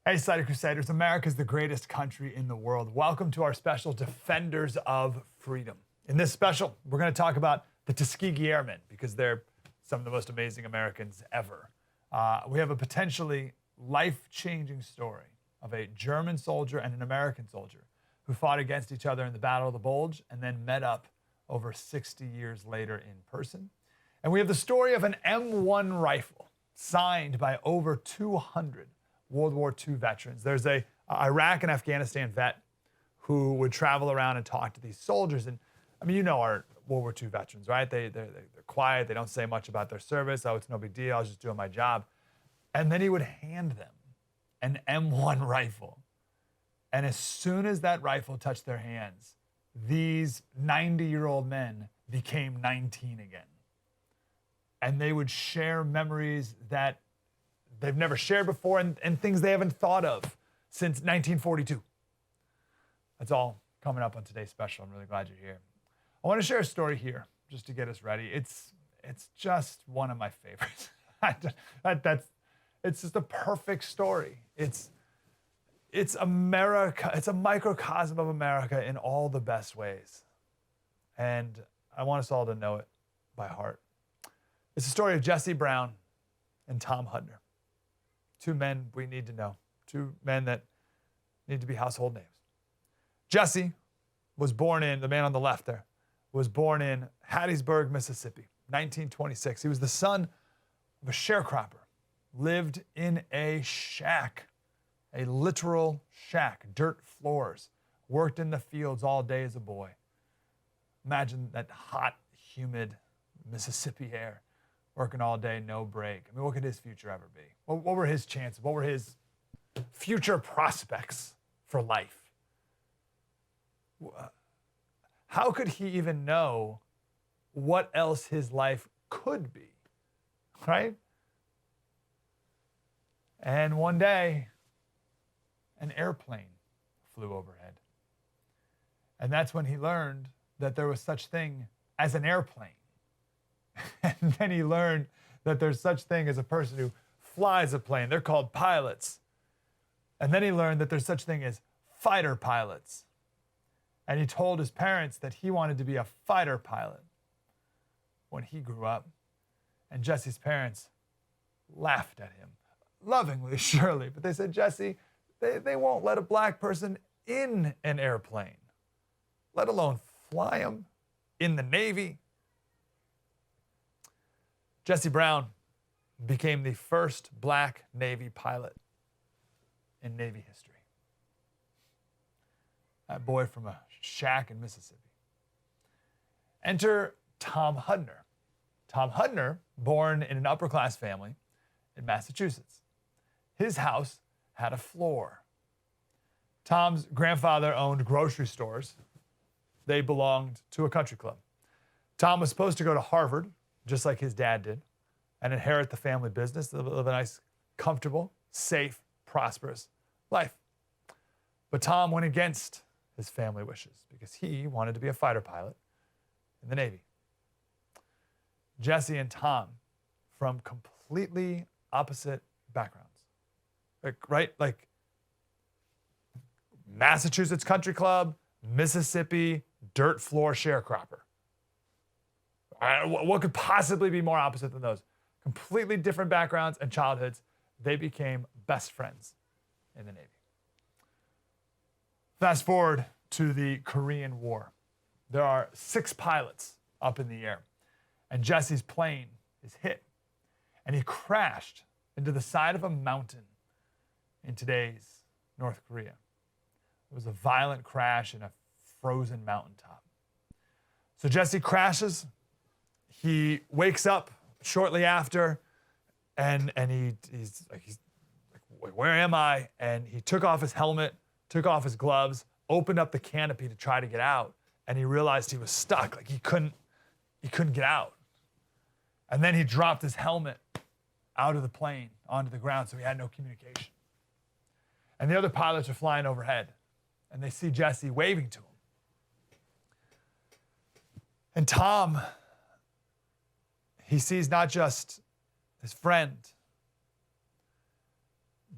Hey, Slater Crusaders, America's the greatest country in the world. Welcome to our special Defenders of Freedom. In this special, we're going to talk about the Tuskegee Airmen because they're some of the most amazing Americans ever. We have a potentially life-changing story of a German soldier and an American soldier who fought against each other in the Battle of the Bulge and then met up over 60 years later in person. And we have the story of an M1 rifle signed by over 200 World War II veterans. There's a Iraq and Afghanistan vet who would travel around and talk to these soldiers. And I mean, you know our World War II veterans, right? They're quiet. They don't say much about their service. Oh, it's no big deal. I was just doing my job. And then he would hand them an M1 rifle. And as soon as that rifle touched their hands, these 90-year-old men became 19 again. And they would share memories that they've never shared before and things they haven't thought of since 1942. That's all coming up on today's special. I'm really glad you're here. I want to share a story here just to get us ready. It's just one of my favorites. It's just a perfect story. It's America. It's a microcosm of America in all the best ways. And I want us all to know it by heart. It's the story of Jesse Brown and Tom Hudner. Two men we need to know. Two men that need to be household names. Jesse was born in, the man on the left there, was born in Hattiesburg, Mississippi, 1926. He was the son of a sharecropper, lived in a shack, a literal shack, dirt floors, worked in the fields all day as a boy. Imagine that hot, humid Mississippi air. Working all day, no break. I mean, what could his future ever be? What were his chances? What were his future prospects for life? How could he even know what else his life could be, right? And one day, an airplane flew overhead. And that's when he learned that there was such thing as an airplane. And then he learned that there's such thing as a person who flies a plane. They're called pilots. And then he learned that there's such thing as fighter pilots. And he told his parents that he wanted to be a fighter pilot when he grew up. And Jesse's parents laughed at him, lovingly, surely. But they said, Jesse, they won't let a black person in an airplane, let alone fly him in the Navy. Jesse Brown became the first black Navy pilot in Navy history. That boy from a shack in Mississippi. Enter Tom Hudner. Tom Hudner, born in an upper-class family in Massachusetts. His house had a floor. Tom's grandfather owned grocery stores. They belonged to a country club. Tom was supposed to go to Harvard, just like his dad did, and inherit the family business, live a nice, comfortable, safe, prosperous life. But Tom went against his family wishes because he wanted to be a fighter pilot in the Navy. Jesse and Tom, from completely opposite backgrounds, like Massachusetts Country Club, Mississippi, dirt floor sharecropper. What could possibly be more opposite than those? Completely different backgrounds and childhoods. They became best friends in the Navy. Fast forward to the Korean War. There are 6 pilots up in the air, and Jesse's plane is hit, and he crashed into the side of a mountain in today's North Korea. It was a violent crash in a frozen mountaintop. So Jesse crashes. He wakes up shortly after, and he's like, where am I? And he took off his helmet, took off his gloves, opened up the canopy to try to get out, and he realized he was stuck. Like he couldn't get out. And then he dropped his helmet out of the plane onto the ground, so he had no communication. And the other pilots are flying overhead, and they see Jesse waving to him. And Tom, he sees not just his friend,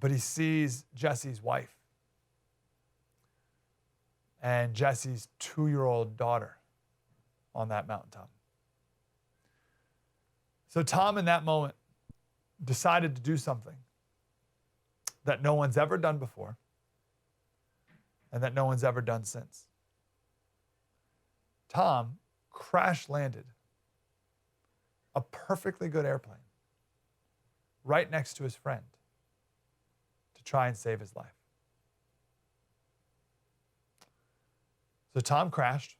But he sees Jesse's wife and Jesse's 2-year-old daughter on that mountaintop. So Tom, in that moment, decided to do something that no one's ever done before and that no one's ever done since. Tom crash landed a perfectly good airplane right next to his friend to try and save his life. So Tom crashed,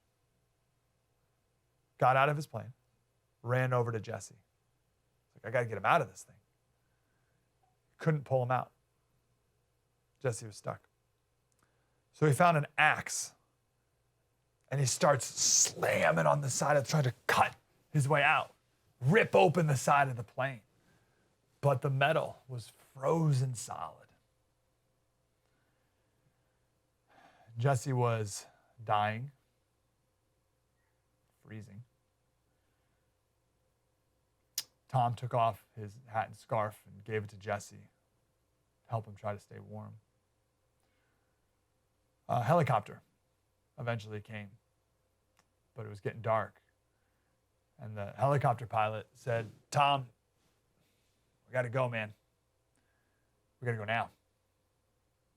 got out of his plane, ran over to Jesse. He's like, I got to get him out of this thing. Couldn't pull him out. Jesse was stuck. So he found an axe and he starts slamming on the side of trying to cut his way out, rip open the side of the plane. But the metal was frozen solid. Jesse was dying, freezing. Tom took off his hat and scarf and gave it to Jesse to help him try to stay warm. A helicopter eventually came, but it was getting dark. And the helicopter pilot said, Tom, we got to go, man. We got to go now.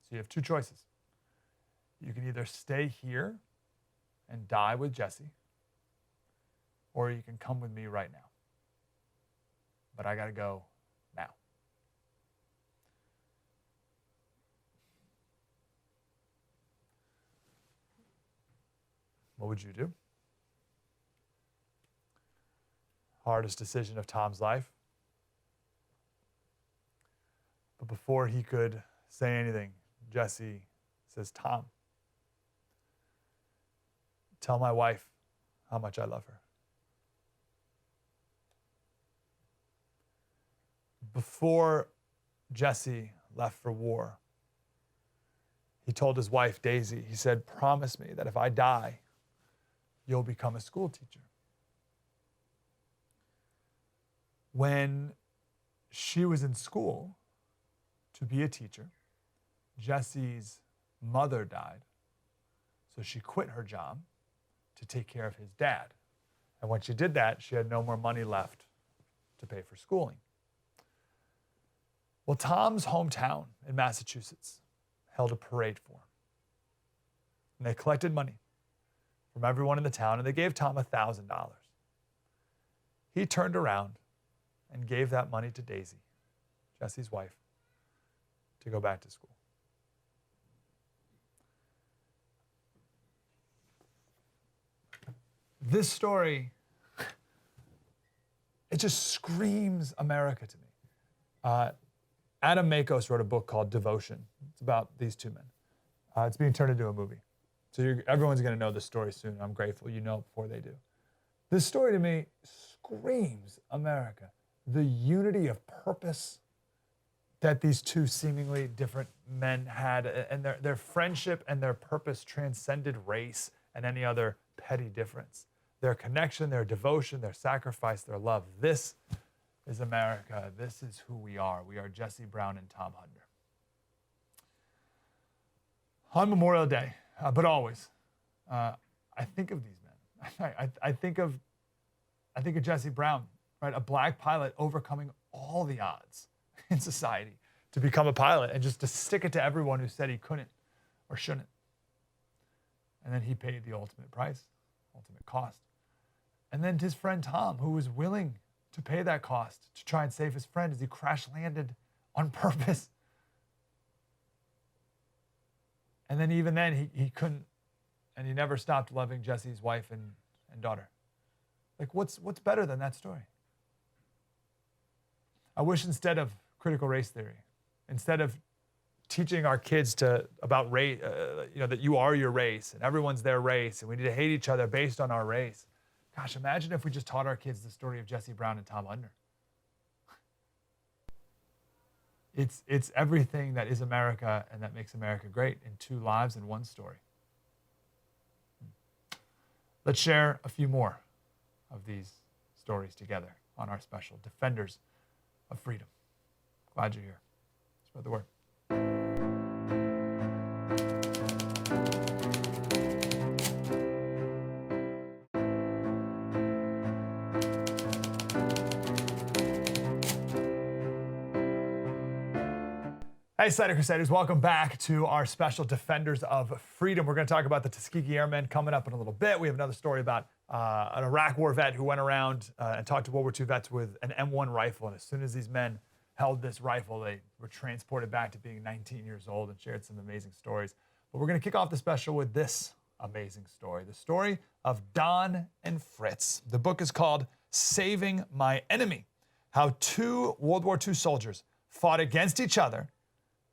So you have two choices. You can either stay here and die with Jesse, or you can come with me right now. But I got to go now. What would you do? Hardest decision of Tom's life. But before he could say anything, Jesse says, Tom, tell my wife how much I love her. Before Jesse left for war, he told his wife, Daisy, he said, promise me that if I die, you'll become a school teacher. When she was in school to be a teacher, Jesse's mother died. So she quit her job to take care of his dad. And when she did that, she had no more money left to pay for schooling. Well, Tom's hometown in Massachusetts held a parade for him. And they collected money from everyone in the town, and they gave Tom $1,000. He turned around and gave that money to Daisy, Jesse's wife, to go back to school. This story, it just screams America to me. Adam Makos wrote a book called Devotion. It's about these two men. It's being turned into a movie. So everyone's going to know this story soon. I'm grateful you know it before they do. This story to me screams America. The unity of purpose that these two seemingly different men had, and their friendship and their purpose transcended race and any other petty difference. Their connection, their devotion, their sacrifice, their love. This is America. This is who we are. We are Jesse Brown and Tom Hudner. On Memorial Day, but always, I think of these men. I think of Jesse Brown, right? A black pilot overcoming all the odds in society to become a pilot and just to stick it to everyone who said he couldn't or shouldn't. And then he paid the ultimate price, ultimate cost. And then his friend Tom, who was willing to pay that cost to try and save his friend as he crash landed on purpose. And then even then, he couldn't, and he never stopped loving Jesse's wife and daughter. Like, what's better than that story? I wish instead of critical race theory, instead of teaching our kids about race, that you are your race and everyone's their race and we need to hate each other based on our race. Gosh, imagine if we just taught our kids the story of Jesse Brown and Tom Hudner. It's everything that is America and that makes America great in two lives and one story. Let's share a few more of these stories together on our special Defenders of Freedom. Glad you're here. Spread the word. Hey, Slater Crusaders, welcome back to our special Defenders of Freedom. We're going to talk about the Tuskegee Airmen coming up in a little bit. We have another story about an Iraq War vet who went around and talked to World War II vets with an M1 rifle. And as soon as these men held this rifle, they were transported back to being 19 years old and shared some amazing stories. But we're going to kick off the special with this amazing story, the story of Don and Fritz. The book is called Saving My Enemy: How Two World War II Soldiers Fought Against Each Other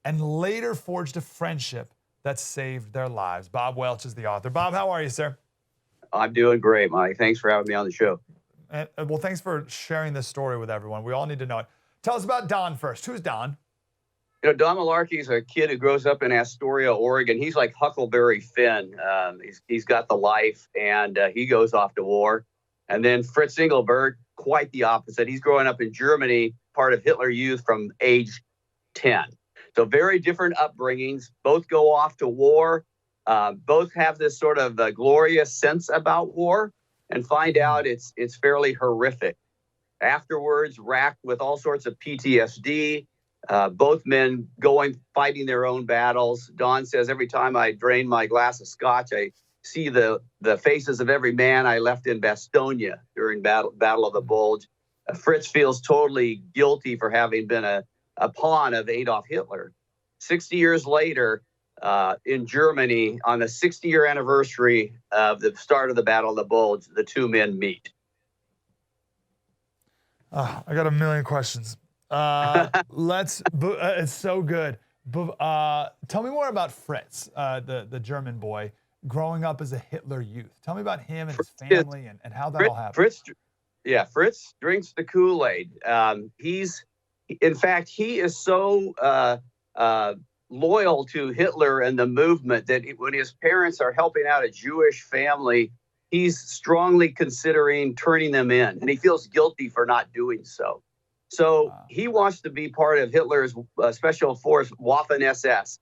and later forged a friendship that saved their lives. Bob Welch is the author. Bob, how are you, sir? I'm doing great, Mike. Thanks for having me on the show. Well, thanks for sharing this story with everyone. We all need to know it. Tell us about Don first. Who's Don? Don Malarkey is a kid who grows up in Astoria, Oregon. He's like Huckleberry Finn. He's got the life, and he goes off to war. And then Fritz Engelbert, quite the opposite. He's growing up in Germany, part of Hitler Youth from age 10. So very different upbringings. Both go off to war. Both have this sort of glorious sense about war, and find out it's fairly horrific. Afterwards, racked with all sorts of PTSD. Both men fighting their own battles. Don says, every time I drain my glass of scotch, I see the faces of every man I left in Bastogne during Battle of the Bulge. Fritz feels totally guilty for having been a pawn of Adolf Hitler. 60 years later, in Germany, on the 60-year anniversary of the start of the Battle of the Bulge, the two men meet. I got a million questions. It's so good. Tell me more about Fritz, the German boy, growing up as a Hitler Youth. Tell me about him and his family and how that all happened. Fritz drinks the Kool-Aid. In fact, he is so loyal to Hitler and the movement that when his parents are helping out a Jewish family, he's strongly considering turning them in, and he feels guilty for not doing so. So he wants to be part of Hitler's special force, Waffen-SS.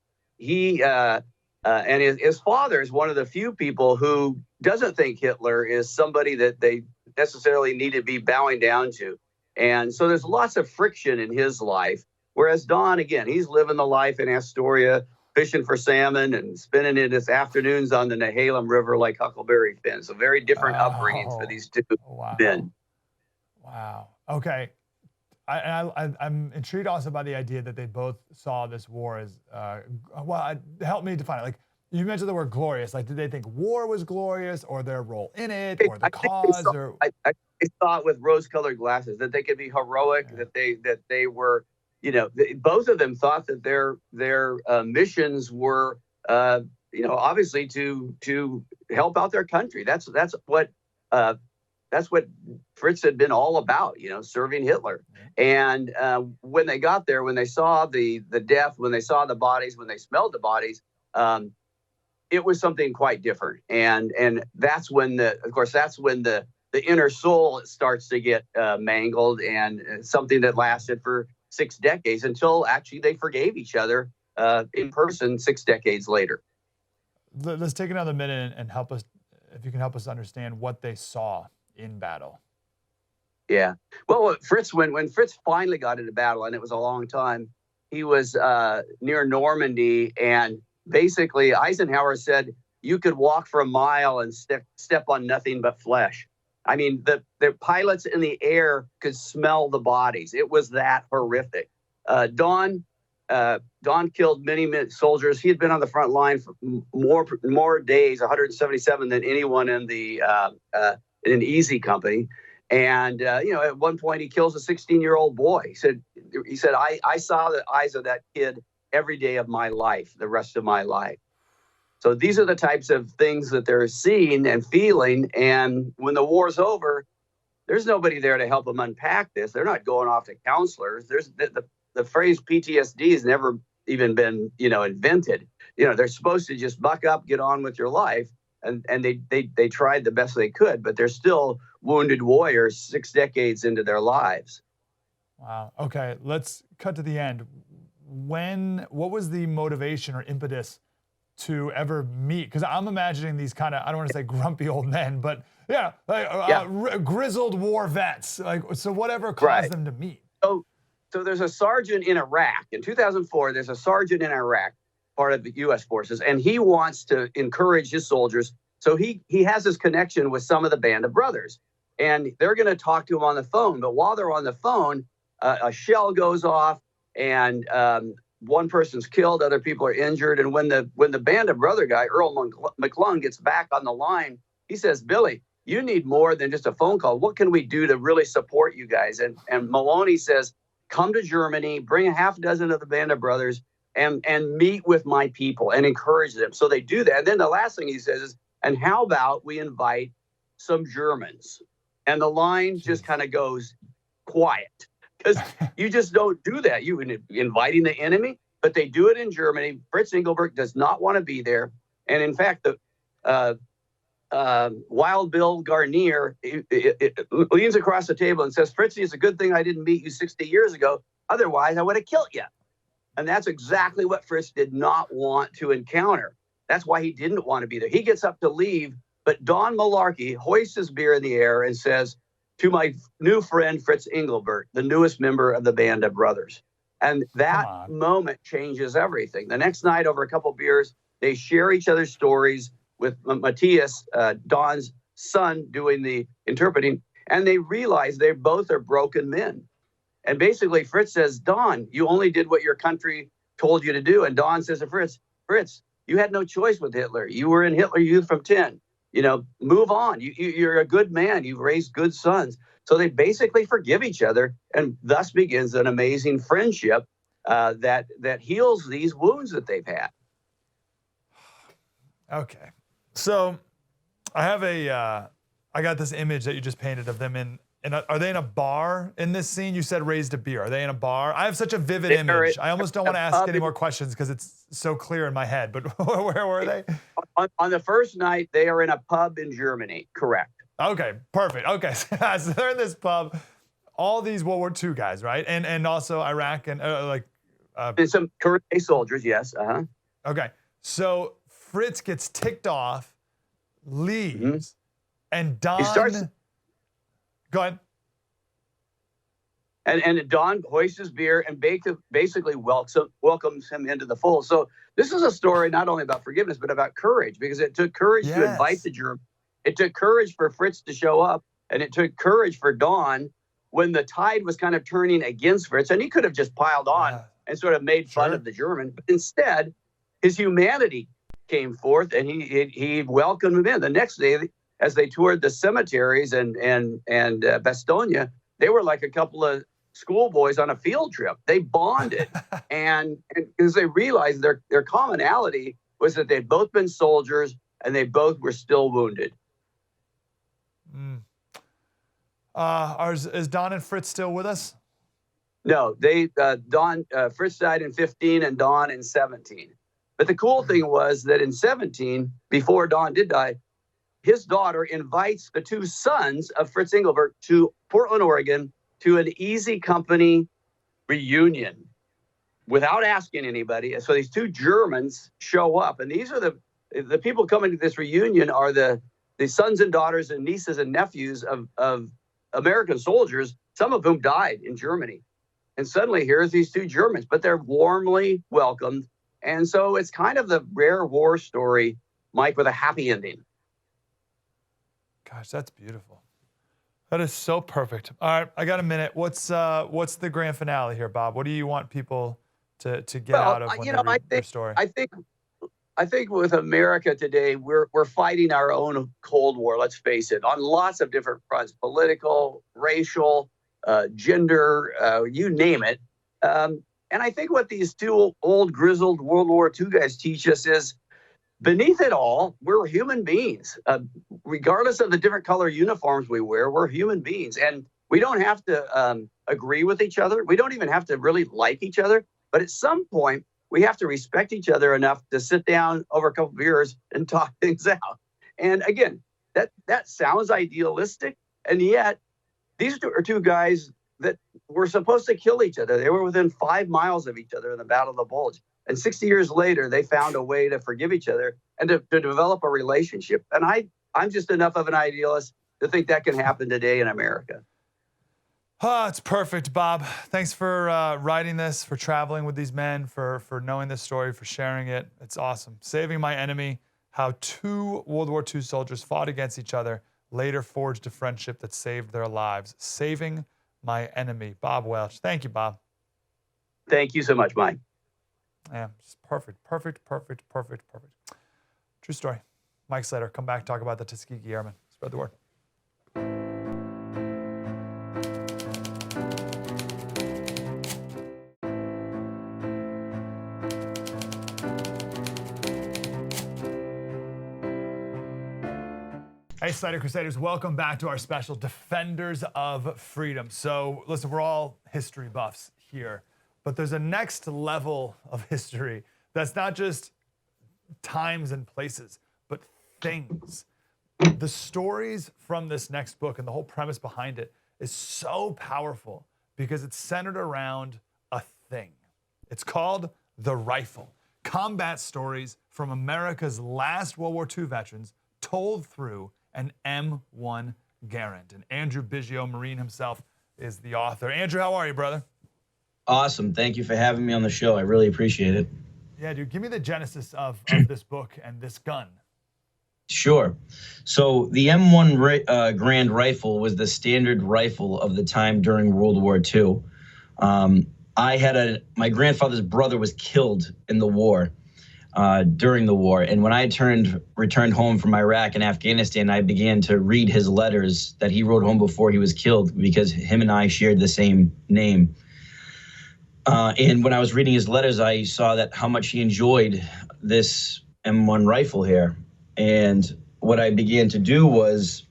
And his father is one of the few people who doesn't think Hitler is somebody that they necessarily need to be bowing down to. And so there's lots of friction in his life. Whereas Don, again, he's living the life in Astoria, fishing for salmon and spending his afternoons on the Nehalem River like Huckleberry Finn. So very different upbringings for these two men. Wow. Okay. I'm intrigued also by the idea that they both saw this war as, help me define it. Like, you mentioned the word glorious. Like, did they think war was glorious, or their role in it, or the cause? I saw it with rose-colored glasses, that they could be heroic, that they were, both of them thought that their missions were, obviously to help out their country. That's what Fritz had been all about, serving Hitler. And when they got there, when they saw the death, when they saw the bodies, when they smelled the bodies, it was something quite different. And that's when the inner soul starts to get mangled, and something that lasted for 6 decades until actually they forgave each other in person 6 decades later. Let's take another minute and help us, if you can help us understand what they saw in battle. Yeah. Well, when Fritz finally got into battle, and it was a long time, he was near Normandy, and basically Eisenhower said you could walk for a mile and step on nothing but flesh. I mean, the pilots in the air could smell the bodies. It was that horrific. Don killed many soldiers. He had been on the front line for more days, 177, than anyone in in an Easy Company. And at one point he kills a 16-year-old boy. He said, I saw the eyes of that kid every day of my life, the rest of my life. So these are the types of things that they're seeing and feeling. And when the war's over, there's nobody there to help them unpack this. They're not going off to counselors. There's the phrase PTSD has never even been, invented. They're supposed to just buck up, get on with your life. And they tried the best they could, but they're still wounded warriors 6 decades into their lives. Wow. Okay, let's cut to the end. What was the motivation or impetus to ever meet? Because I'm imagining these kind of, I don't want to say grumpy old men, but grizzled war vets. So whatever caused them to meet. So So there's a sergeant in Iraq. In 2004, there's a sergeant in Iraq, part of the U.S. forces, and he wants to encourage his soldiers. So he has this connection with some of the Band of Brothers, and they're going to talk to him on the phone. But while they're on the phone, a shell goes off, and one person's killed, other people are injured. And when the Band of Brother guy, Earl McClung, gets back on the line, he says, "Billy, you need more than just a phone call. What can we do to really support you guys?" And Maloney says, "Come to Germany, bring a half dozen of the Band of Brothers, and meet with my people and encourage them." So they do that. And then the last thing he says is, "And how about we invite some Germans?" And the line just kind of goes quiet, because you just don't do that. You inviting the enemy, but they do it in Germany. Fritz Engelbert does not want to be there. And in fact, the Wild Bill Garnier leans across the table and says, "Fritzy, it's a good thing I didn't meet you 60 years ago. Otherwise, I would have killed you." And that's exactly what Fritz did not want to encounter. That's why he didn't want to be there. He gets up to leave, but Don Malarkey hoists his beer in the air and says, "To my new friend, Fritz Engelbert, the newest member of the Band of Brothers." And that moment changes everything. The next night, over a couple beers, they share each other's stories, with Matthias, Don's son, doing the interpreting, and they realize they both are broken men. And basically, Fritz says, "Don, you only did what your country told you to do." And Don says to Fritz, "Fritz, you had no choice with Hitler. You were in Hitler Youth from 10. Move on. You're a good man. You've raised good sons." So they basically forgive each other, and thus begins an amazing friendship that heals these wounds that they've had. Okay. So I have I got this image that you just painted of them are they in a bar in this scene? You said raised a beer. Are they in a bar? I have such a vivid image. I almost don't want to ask any more questions because it's so clear in my head, but where were they? On the first night, they are in a pub in Germany, correct. Okay, perfect. Okay, so they're in this pub, all these World War II guys, right? And also Iraq and and some current day soldiers, yes. Uh-huh. Okay, so Fritz gets ticked off, leaves, and Don... Go ahead. And Don hoists his beer and basically welcomes him into the fold. So this is a story not only about forgiveness, but about courage, because it took courage to invite the German. It took courage for Fritz to show up, and it took courage for Don when the tide was kind of turning against Fritz. And he could have just piled on and sort of made fun of the German. But instead, his humanity came forth, and he welcomed him in. The next day, as they toured the cemeteries and Bastogne, they were like a couple of schoolboys on a field trip. They bonded, and because they realized their commonality was that they'd both been soldiers and they both were still wounded. Is Don and Fritz still with us? No, Fritz died in 15 and Don in 17. But the cool thing was that in 17, before Don did die, his daughter invites the two sons of Fritz Engelbert to Portland, Oregon, to an Easy Company reunion without asking anybody. So these two Germans show up, and these are the people coming to this reunion are the sons and daughters and nieces and nephews of American soldiers, some of whom died in Germany. And suddenly here's these two Germans, but they're warmly welcomed. And so it's kind of the rare war story, Mike, with a happy ending. Gosh, that's beautiful. That is so perfect. All right, I got a minute. What's the grand finale here, Bob? What do you want people to get out of when they read your story? I think with America today, we're fighting our own Cold War, let's face it, on lots of different fronts: political, racial, gender, you name it. And I think what these two old grizzled World War II guys teach us is, beneath it all, we're human beings. Regardless of the different color uniforms we wear, we're human beings. And we don't have to agree with each other. We don't even have to really like each other. But at some point, we have to respect each other enough to sit down over a couple of beers and talk things out. And again, that sounds idealistic. And yet, these are two guys that were supposed to kill each other. They were within 5 miles of each other in the Battle of the Bulge. And 60 years later, they found a way to forgive each other and to develop a relationship. And I'm just enough of an idealist to think that can happen today in America. Oh, it's perfect, Bob. Thanks for writing this, for traveling with these men, for knowing this story, for sharing it. It's awesome. Saving My Enemy, how two World War II soldiers fought against each other, later forged a friendship that saved their lives. Saving My Enemy. Bob Welch. Thank you, Bob. Thank you so much, Mike. Yeah, just perfect. True story. Mike Slater, come back, talk about the Tuskegee Airmen. Spread the word. Hey, Slater Crusaders, welcome back to our special Defenders of Freedom. So, listen, we're all history buffs here, but there's a next level of history that's not just times and places, but things. The stories from this next book and the whole premise behind it is so powerful because it's centered around a thing. It's called the rifle. Combat stories from America's last World War II veterans told through an M1 Garand. And Andrew Biggio, Marine himself, is the author. Andrew, how are you, brother? Awesome. Thank you for having me on the show. I really appreciate it. Yeah, dude, give me the genesis of this book and this gun. Sure. So the M1 Grand Rifle was the standard rifle of the time during World War II. My grandfather's brother was killed in the war, during the war. And when I returned home from Iraq and Afghanistan, I began to read his letters that he wrote home before he was killed because him and I shared the same name. And when I was reading his letters, I saw that how much he enjoyed this M1 rifle here. And what I began to do was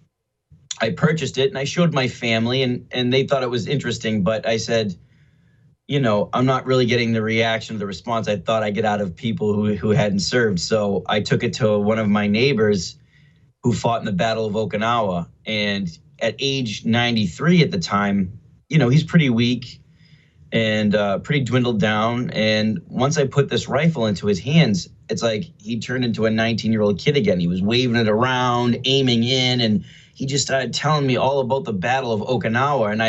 I purchased it and I showed my family and they thought it was interesting. But I said, you know, I'm not really getting the reaction, the response I thought I'd get out of people who hadn't served. So I took it to one of my neighbors who fought in the Battle of Okinawa. And at age 93 at the time, you know, he's pretty weak and pretty dwindled down. And once I put this rifle into his hands, it's like he turned into a 19-year-old kid again. He was waving it around, aiming in, and he just started telling me all about the Battle of Okinawa. And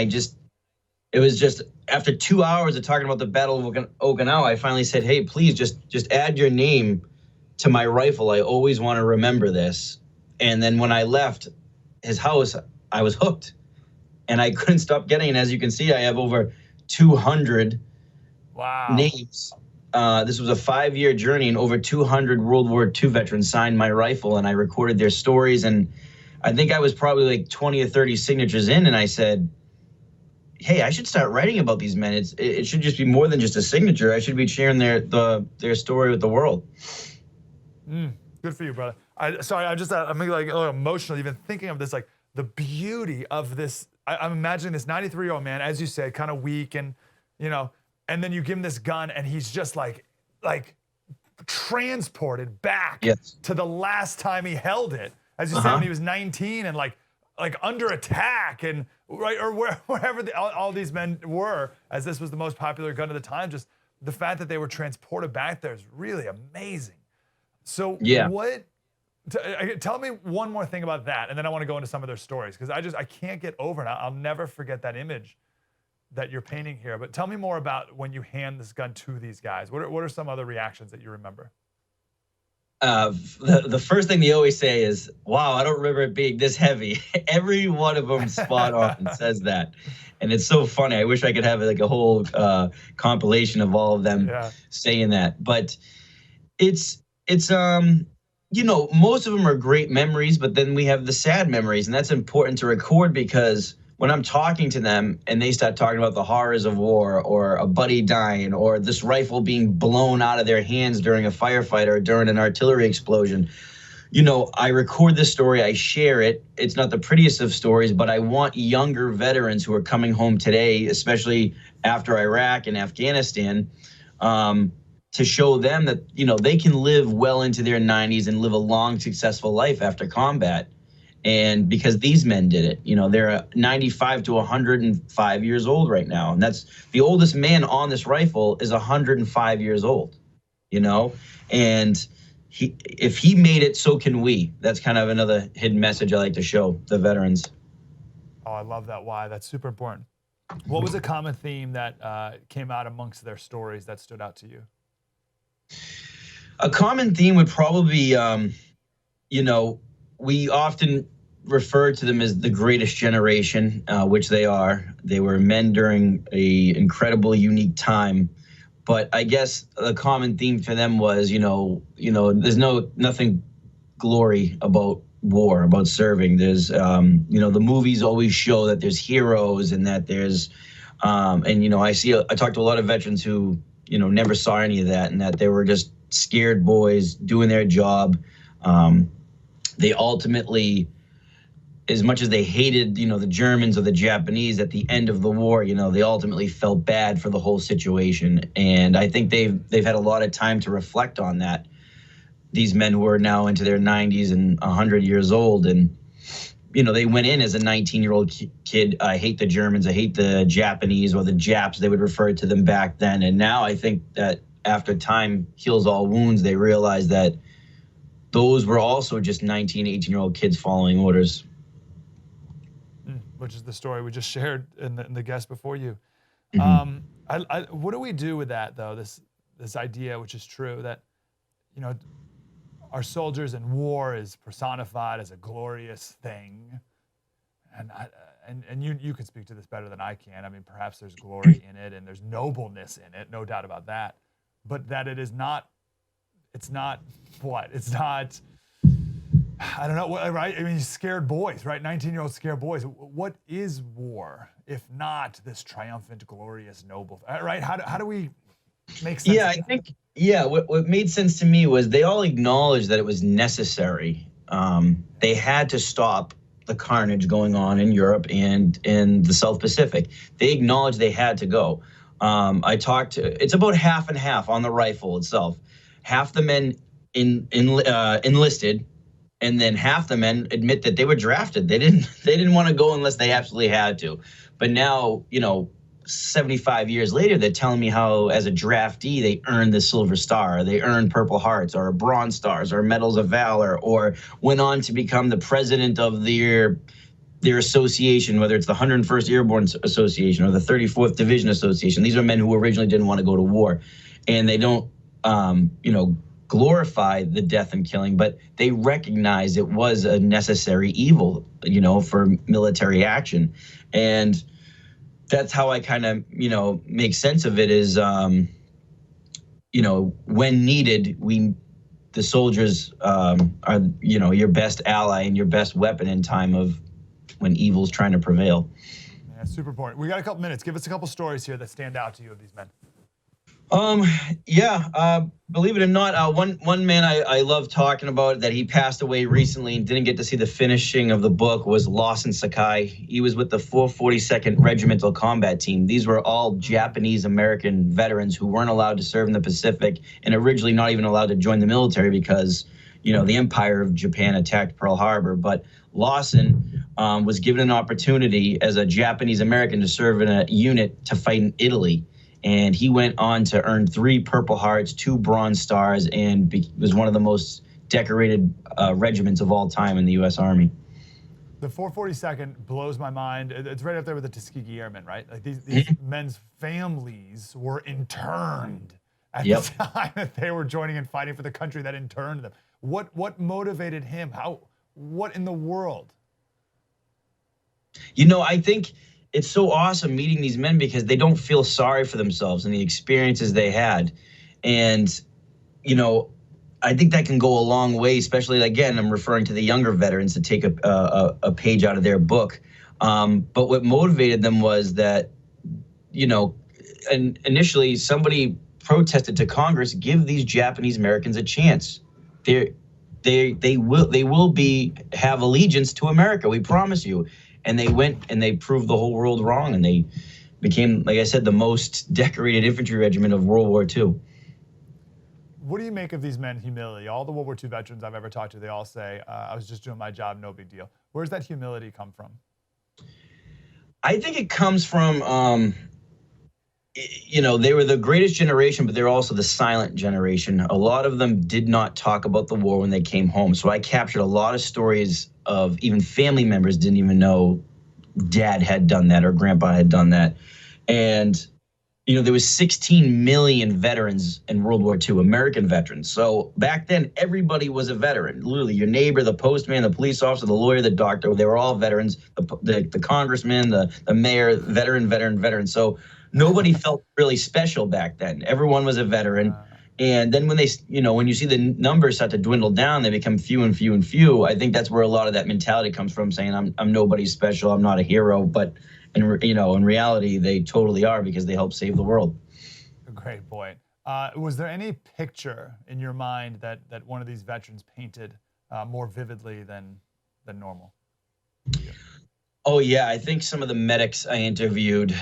it was just after 2 hours of talking about the Battle of Okinawa, I finally said, hey, please just add your name to my rifle. I always want to remember this. And then when I left his house, I was hooked and I couldn't stop getting it. As you can see, I have over 200 names. This was a 5-year journey and over 200 World War II veterans signed my rifle and I recorded their stories. And I think I was probably like 20 or 30 signatures in. And I said, hey, I should start writing about these men. It should just be more than just a signature. I should be sharing their story with the world. Good for you, brother. I'm like a little emotional even thinking of this, like the beauty of this. I'm imagining this 93-year-old man, as you said, kind of weak and, you know, and then you give him this gun and he's just like transported back to the last time he held it. As you said, when he was 19 and like under attack and or wherever all these men were, as this was the most popular gun at the time. Just the fact that they were transported back there is really amazing. So tell me one more thing about that, and then I want to go into some of their stories because I can't get over it. I'll never forget that image that you're painting here. But tell me more about when you hand this gun to these guys. What are some other reactions that you remember? The first thing they always say is, wow, I don't remember it being this heavy. Every one of them spot on says that. And it's so funny. I wish I could have like a whole compilation of all of them saying that. But it's you know, most of them are great memories, but then we have the sad memories. And that's important to record because when I'm talking to them and they start talking about the horrors of war or a buddy dying or this rifle being blown out of their hands during a firefight or during an artillery explosion, you know, I record this story, I share it. It's not the prettiest of stories, but I want younger veterans who are coming home today, especially after Iraq and Afghanistan, to show them that, you know, they can live well into their 90s and live a long, successful life after combat. And because these men did it, you know, they're 95 to 105 years old right now. And that's the oldest man on this rifle is 105 years old, you know, and if he made it, so can we. That's kind of another hidden message I like to show the veterans. Oh, I love that. Why? That's super important. What was a common theme that came out amongst their stories that stood out to you? A common theme would probably be, we often refer to them as the greatest generation, which they are. They were men during a incredible, unique time. But I guess the common theme for them was, there's nothing glory about war, about serving. There's, the movies always show that there's heroes and that there's, I talked to a lot of veterans who, never saw any of that, and that they were just scared boys doing their job. They ultimately, as much as they hated, the Germans or the Japanese at the end of the war, they ultimately felt bad for the whole situation. And I think they've had a lot of time to reflect on that. These men who are now into their 90s and 100 years old, and they went in as a 19-year-old kid. I hate the Germans, I hate the Japanese, or the Japs, they would refer to them back then. And now I think that after time heals all wounds, they realize that those were also just 19, 18-year-old kids following orders. Which is the story we just shared in the guest before you. Mm-hmm. What do we do with that, though? This idea, which is true, that our soldiers in war is personified as a glorious thing, and you can speak to this better than I can. I mean, perhaps there's glory in it and there's nobleness in it, no doubt about that. But that it is not. It's not what? It's not. I don't know, right? I mean, scared boys, right? 19-year-old scared boys. What is war if not this triumphant, glorious, noble, right? How do we make sense? Yeah, I think, what made sense to me was they all acknowledged that it was necessary. They had to stop the carnage going on in Europe and in the South Pacific. They acknowledged they had to go. It's about half and half on the rifle itself. Half the men enlisted, and then half the men admit that they were drafted. They didn't want to go unless they absolutely had to. But now, 75 years later, they're telling me how as a draftee, they earned the Silver Star, they earned Purple Hearts or Bronze Stars or Medals of Valor, or went on to become the president of their association, whether it's the 101st Airborne Association or the 34th Division Association. These are men who originally didn't want to go to war. And they don't, glorify the death and killing, but they recognize it was a necessary evil, for military action. And that's how I kind of, make sense of it is, when needed, the soldiers are, your best ally and your best weapon in time of when evil's trying to prevail. Yeah, super important. We got a couple minutes. Give us a couple stories here that stand out to you of these men. Believe it or not, one man I love talking about that he passed away recently and didn't get to see the finishing of the book was Lawson Sakai. He was with the 442nd Regimental Combat Team. These were all Japanese American veterans who weren't allowed to serve in the Pacific and originally not even allowed to join the military because, the Empire of Japan attacked Pearl Harbor. But Lawson was given an opportunity as a Japanese American to serve in a unit to fight in Italy. And he went on to earn 3 Purple Hearts, 2 Bronze Stars, and was one of the most decorated regiments of all time in the U.S. Army. The 442nd blows my mind. It's right up there with the Tuskegee Airmen, right? Like these men's families were interned at the time that they were joining and fighting for the country that interned them. What motivated him? What in the world? I think it's so awesome meeting these men because they don't feel sorry for themselves and the experiences they had. And, I think that can go a long way, especially, again, I'm referring to the younger veterans to take a page out of their book. But what motivated them was that, initially somebody protested to Congress, give these Japanese Americans a chance. They will have allegiance to America, we promise you. And they went and they proved the whole world wrong, and they became, like I said, the most decorated infantry regiment of World War II. What do you make of these men's humility? All the World War II veterans I've ever talked to, they all say, I was just doing my job, no big deal. Where's that humility come from? I think it comes from, they were the greatest generation, but they're also the silent generation. A lot of them did not talk about the war when they came home. So I captured a lot of stories of even family members didn't even know dad had done that or grandpa had done that. And, there was 16 million veterans in World War II, American veterans. So back then, everybody was a veteran. Literally, your neighbor, the postman, the police officer, the lawyer, the doctor, they were all veterans. The congressman, the mayor, veteran. So nobody felt really special back then. Everyone was a veteran. And then when when you see the numbers start to dwindle down, they become few and few and few. I think that's where a lot of that mentality comes from, saying I'm nobody special, I'm not a hero. But in reality, they totally are, because they help save the world. A great point. Was there any picture in your mind that one of these veterans painted more vividly than normal? Oh yeah, I think some of the medics I interviewed,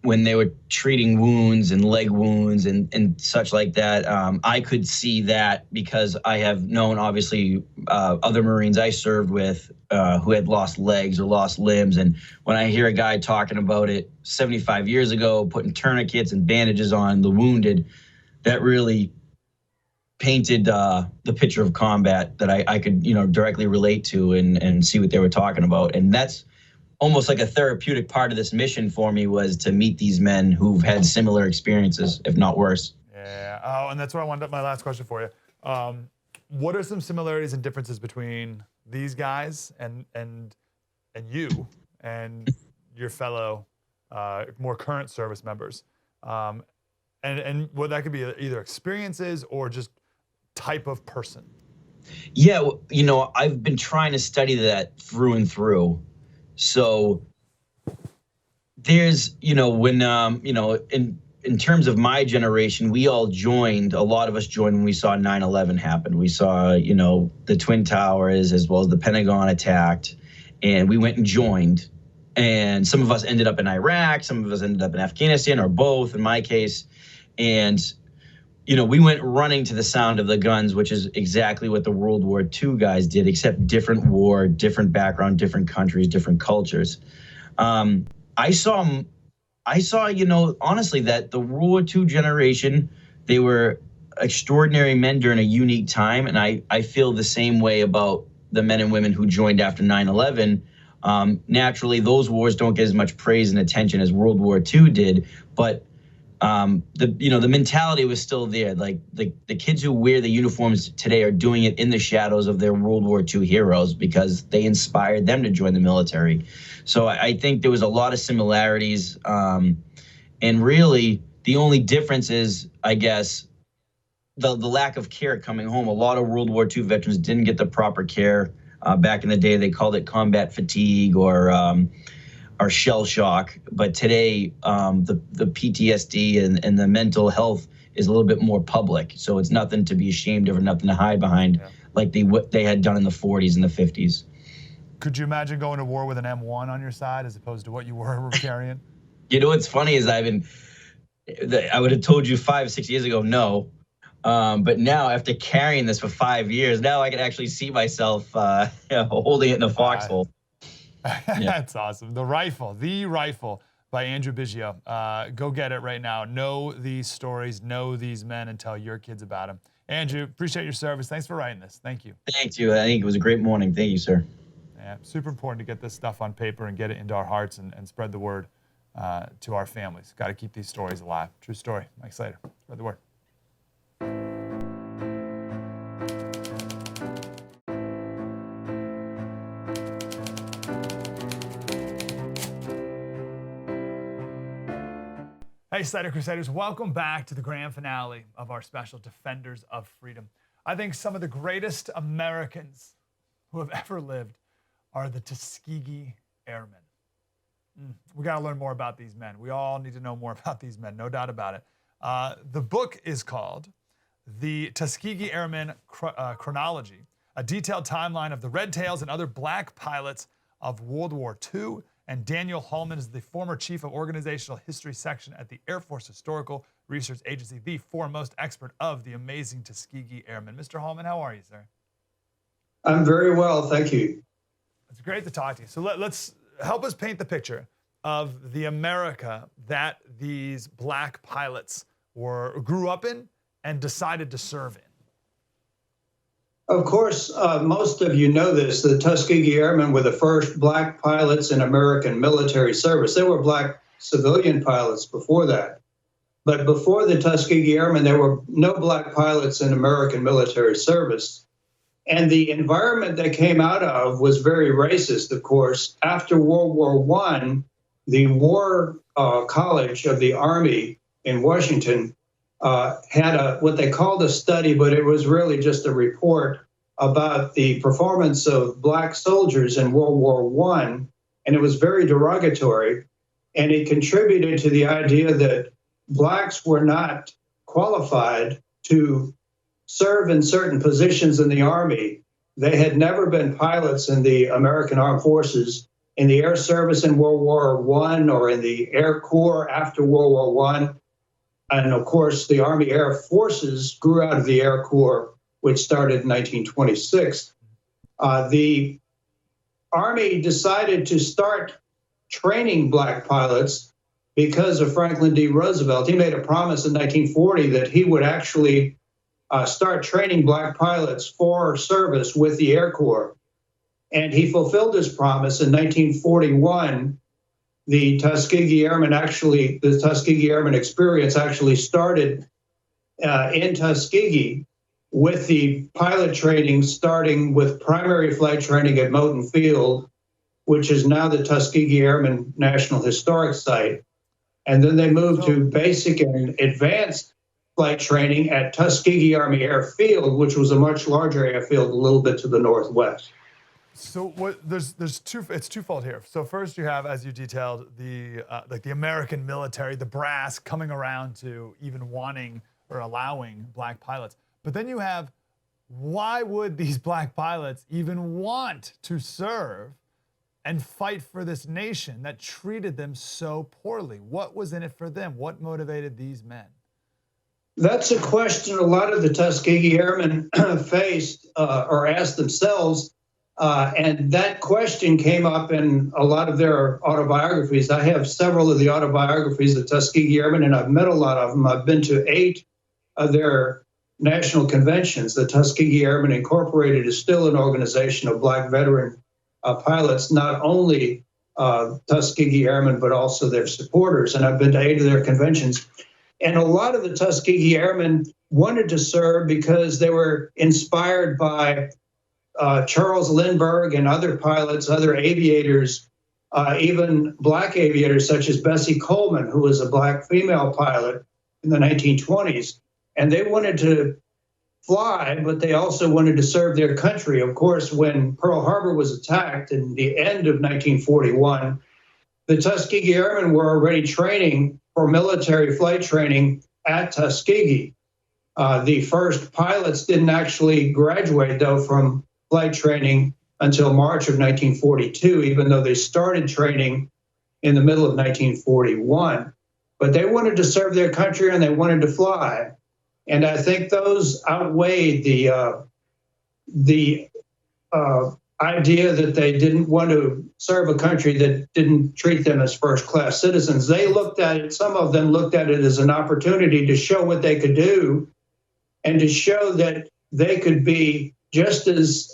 when they were treating wounds and leg wounds and such like that, I could see that, because I have known, obviously, other Marines I served with who had lost legs or lost limbs. And when I hear a guy talking about it 75 years ago, putting tourniquets and bandages on the wounded, that really painted the picture of combat that I could, directly relate to and see what they were talking about. And that's almost like a therapeutic part of this mission for me, was to meet these men who've had similar experiences, if not worse. Yeah. Oh, and that's what I wanted. My last question for you. What are some similarities and differences between these guys and you and your fellow more current service members? And what that could be either experiences or just type of person. Yeah, I've been trying to study that through and through. So there's, when, in terms of my generation, we all joined, a lot of us joined when we saw 9/11 happen. We saw, the Twin Towers as well as the Pentagon attacked, and we went and joined. And some of us ended up in Iraq, some of us ended up in Afghanistan, or both in my case. And, we went running to the sound of the guns, which is exactly what the World War II guys did, except different war, different background, different countries, different cultures. I saw, honestly, that the World War II generation, they were extraordinary men during a unique time. And I feel the same way about the men and women who joined after 9/11. Naturally, those wars don't get as much praise and attention as World War II did, but the mentality was still there. Like the kids who wear the uniforms today are doing it in the shadows of their World War II heroes, because they inspired them to join the military. So I think there was a lot of similarities. And really the only difference is, I guess, the lack of care coming home. A lot of World War II veterans didn't get the proper care. Back in the day, they called it combat fatigue or shell shock. But today, the PTSD and the mental health is a little bit more public. So it's nothing to be ashamed of or nothing to hide behind, like what they had done in the 40s and the 50s. Could you imagine going to war with an M1 on your side as opposed to what you were carrying? What's funny is I would have told you 5 or 6 years ago, no. But now, after carrying this for 5 years, now I can actually see myself holding it in a foxhole. That's awesome. The Rifle by Andrew Biggio. Go get it right now. Know these stories, know these men, and tell your kids about them. Andrew, appreciate your service. Thanks for writing this. Thank you. Thank you. I think it was a great morning. Thank you, sir. Yeah, super important to get this stuff on paper and get it into our hearts and spread the word to our families. Got to keep these stories alive. True story. Mike Slater. Spread the word. Hey, Slater Crusaders, welcome back to the grand finale of our special Defenders of Freedom. I think some of the greatest Americans who have ever lived are the Tuskegee Airmen. We got to learn more about these men. We all need to know more about these men, no doubt about it. The book is called The Tuskegee Airmen Chronology, a detailed timeline of the Red Tails and other black pilots of World War II. And Daniel Hallman is the former chief of organizational history section at the Air Force Historical Research Agency, the foremost expert of the amazing Tuskegee Airmen. Mr. Hallman, how are you, sir? I'm very well, thank you. It's great to talk to you. So let's help us paint the picture of the America that these black pilots grew up in and decided to serve in. Of course, most of you know this. The Tuskegee Airmen were the first black pilots in American military service. There were black civilian pilots before that. But before the Tuskegee Airmen, there were no black pilots in American military service. And the environment that came out of was very racist, of course. After World War I, the War College of the Army in Washington had what they called a study, but it was really just a report about the performance of black soldiers in World War I, and it was very derogatory, and it contributed to the idea that blacks were not qualified to serve in certain positions in the Army. They had never been pilots in the American Armed Forces, in the Air Service in World War I, or in the Air Corps after World War I. And of course, the Army Air Forces grew out of the Air Corps, which started in 1926. The Army decided to start training black pilots because of Franklin D. Roosevelt. He made a promise in 1940 that he would actually start training black pilots for service with the Air Corps. And he fulfilled his promise in 1941. The Tuskegee Airmen experience actually started in Tuskegee, with the pilot training starting with primary flight training at Moton Field, which is now the Tuskegee Airmen National Historic Site. And then they moved to basic and advanced flight training at Tuskegee Army Airfield, which was a much larger airfield a little bit to the northwest. So it's twofold here. So first you have, as you detailed, the American military, the brass coming around to even wanting or allowing black pilots. But then you have, why would these black pilots even want to serve and fight for this nation that treated them so poorly? What was in it for them? What motivated these men? That's a question a lot of the Tuskegee Airmen faced or asked themselves. And that question came up in a lot of their autobiographies. I have several of the autobiographies of Tuskegee Airmen, and I've met a lot of them. I've been to 8 of their national conventions. The Tuskegee Airmen Incorporated is still an organization of black veteran pilots, not only Tuskegee Airmen, but also their supporters. And I've been to 8 of their conventions. And a lot of the Tuskegee Airmen wanted to serve because they were inspired by Charles Lindbergh and other pilots, other aviators, even black aviators such as Bessie Coleman, who was a black female pilot in the 1920s. And they wanted to fly, but they also wanted to serve their country. Of course, when Pearl Harbor was attacked in the end of 1941, the Tuskegee Airmen were already training for military flight training at Tuskegee. The first pilots didn't actually graduate, though, from flight training until March of 1942, even though they started training in the middle of 1941. But they wanted to serve their country and they wanted to fly. And I think those outweighed the idea that they didn't want to serve a country that didn't treat them as first-class citizens. They looked at it, some of them looked at it as an opportunity to show what they could do and to show that they could be just as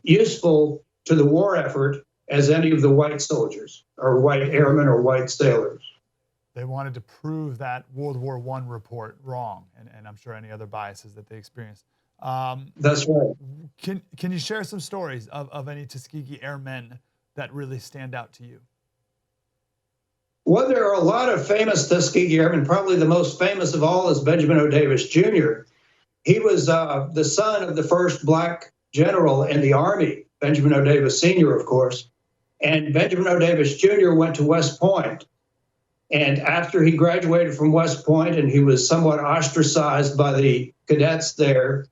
useful to the war effort as any of the white soldiers or white airmen or white sailors. They wanted to prove that World War I report wrong, and I'm sure any other biases that they experienced. That's right. Can you share some stories of any Tuskegee Airmen that really stand out to you? Well, there are a lot of famous Tuskegee Airmen. Probably the most famous of all is Benjamin O. Davis Jr. He was the son of the first black general in the Army, Benjamin O. Davis Sr., of course. And Benjamin O. Davis Jr. went to West Point. And after he graduated from West Point, and he was somewhat ostracized by the cadets there,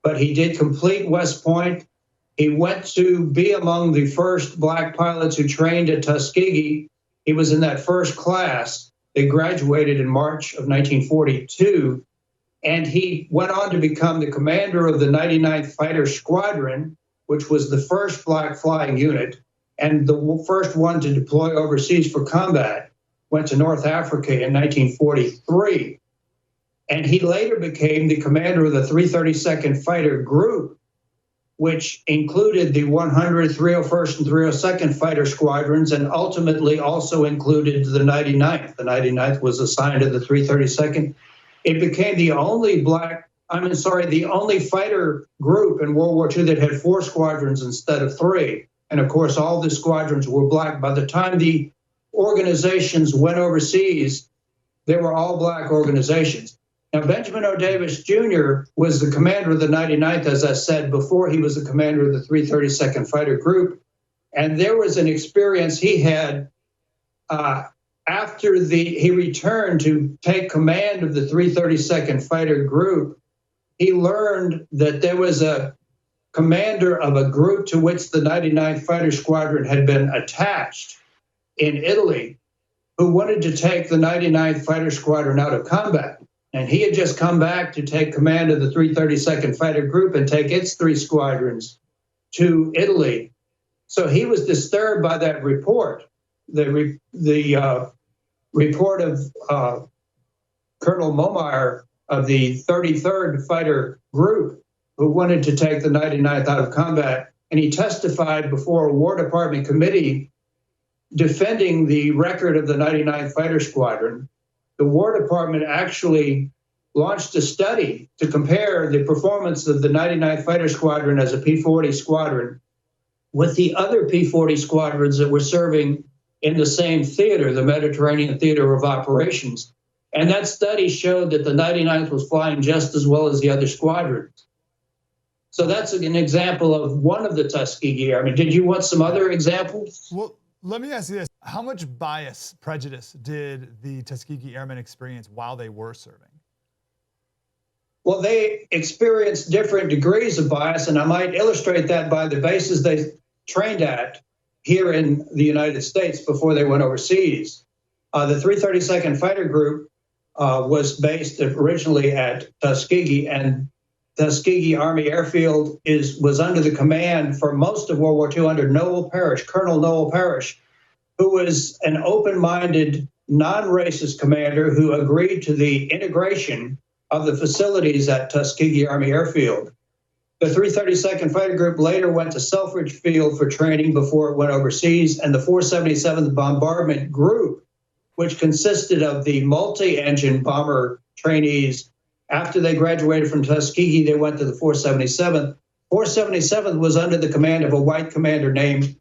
but he did complete West Point. He went to be among the first black pilots who trained at Tuskegee. He was in that first class. They graduated in March of 1942. And he went on to become the commander of the 99th Fighter Squadron, which was the first black flying unit and the first one to deploy overseas for combat. Went to North Africa in 1943. And he later became the commander of the 332nd Fighter Group, which included the 100th, 301st, and 302nd Fighter Squadrons, and ultimately also included the 99th. The 99th was assigned to the 332nd. It became the only the only fighter group in World War II that had 4 squadrons instead of 3. And of course, all the squadrons were black. By the time the organizations went overseas, they were all black organizations. Now, Benjamin O. Davis Jr. was the commander of the 99th, as I said before. He was the commander of the 332nd Fighter Group. And there was an experience he had after he returned to take command of the 332nd Fighter Group. He learned that there was a commander of a group to which the 99th Fighter Squadron had been attached in Italy who wanted to take the 99th Fighter Squadron out of combat. And he had just come back to take command of the 332nd Fighter Group and take its 3 squadrons to Italy. So he was disturbed by that report, the report of Colonel Momire of the 33rd Fighter Group, who wanted to take the 99th out of combat. And he testified before a War Department committee defending the record of the 99th Fighter Squadron. The War Department actually launched a study to compare the performance of the 99th Fighter Squadron as a P-40 squadron with the other P-40 squadrons that were serving in the same theater, the Mediterranean Theater of Operations. And that study showed that the 99th was flying just as well as the other squadrons. So that's an example of one of the Tuskegee Airmen. Did you want some other examples? Well, let me ask you this. How much prejudice did the Tuskegee Airmen experience while they were serving? Well, they experienced different degrees of bias, and I might illustrate that by the bases they trained at here in the United States before they went overseas. The 332nd Fighter Group was based originally at Tuskegee, and Tuskegee Army Airfield was under the command for most of World War II under Colonel Noel Parrish, who was an open-minded, non-racist commander who agreed to the integration of the facilities at Tuskegee Army Airfield. The 332nd Fighter Group later went to Selfridge Field for training before it went overseas, and the 477th Bombardment Group, which consisted of the multi-engine bomber trainees. After they graduated from Tuskegee, they went to the 477th. 477th was under the command of a white commander named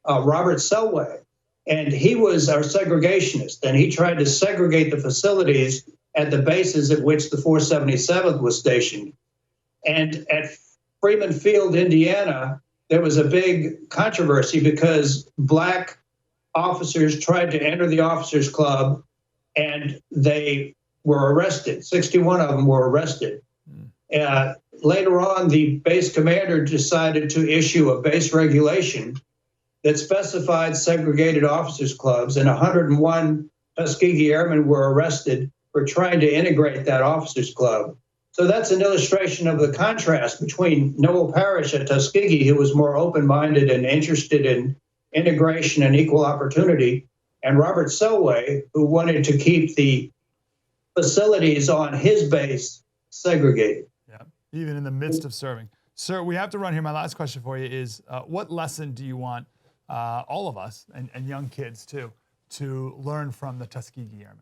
Robert Selway, and he was our segregationist, and he tried to segregate the facilities at the bases at which the 477th was stationed. And at Freeman Field, Indiana, there was a big controversy because black officers tried to enter the officers' club, and they were arrested. 61 of them were arrested. Later on, the base commander decided to issue a base regulation that specified segregated officers' clubs, and 101 Tuskegee Airmen were arrested for trying to integrate that officers' club. So that's an illustration of the contrast between Noel Parrish at Tuskegee, who was more open-minded and interested in integration and equal opportunity, and Robert Selway, who wanted to keep the facilities on his base segregated. Yeah, even in the midst of serving. Sir, we have to run here. My last question for you is, what lesson do you want all of us, and young kids too, to learn from the Tuskegee Airmen?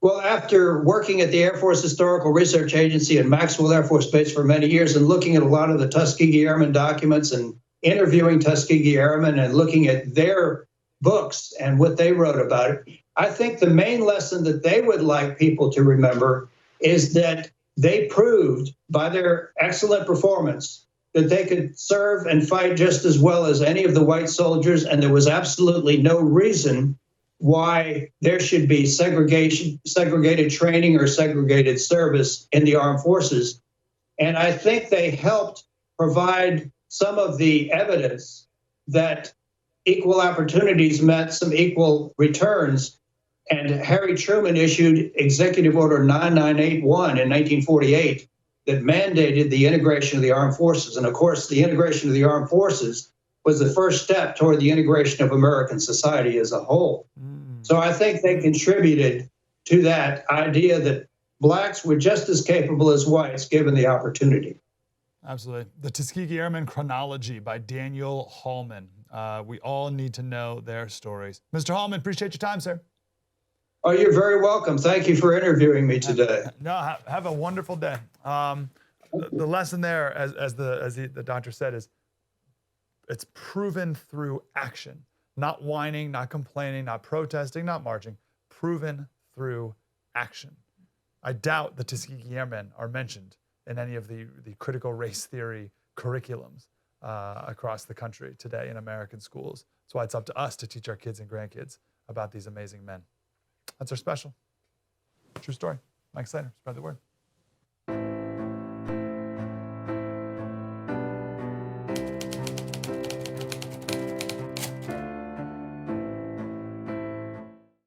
Well, after working at the Air Force Historical Research Agency at Maxwell Air Force Base for many years and looking at a lot of the Tuskegee Airmen documents and interviewing Tuskegee Airmen and looking at their books and what they wrote about it, I think the main lesson that they would like people to remember is that they proved by their excellent performance that they could serve and fight just as well as any of the white soldiers, and there was absolutely no reason why there should be segregated training or segregated service in the armed forces. And I think they helped provide some of the evidence that equal opportunities meant some equal returns. And Harry Truman issued Executive Order 9981 in 1948 that mandated the integration of the armed forces. And of course, the integration of the armed forces was the first step toward the integration of American society as a whole. So I think they contributed to that idea that blacks were just as capable as whites given the opportunity. Absolutely. The Tuskegee Airmen Chronology by Daniel Hallman. We all need to know their stories. Mr. Hallman, appreciate your time, sir. Oh, you're very welcome. Thank you for interviewing me today. No, have a wonderful day. The lesson there, as the doctor said, is it's proven through action, not whining, not complaining, not protesting, not marching, proven through action. I doubt the Tuskegee Airmen are mentioned in any of the critical race theory curriculums across the country today in American schools. That's why it's up to us to teach our kids and grandkids about these amazing men. That's our special. True story. Mike Slater, spread the word.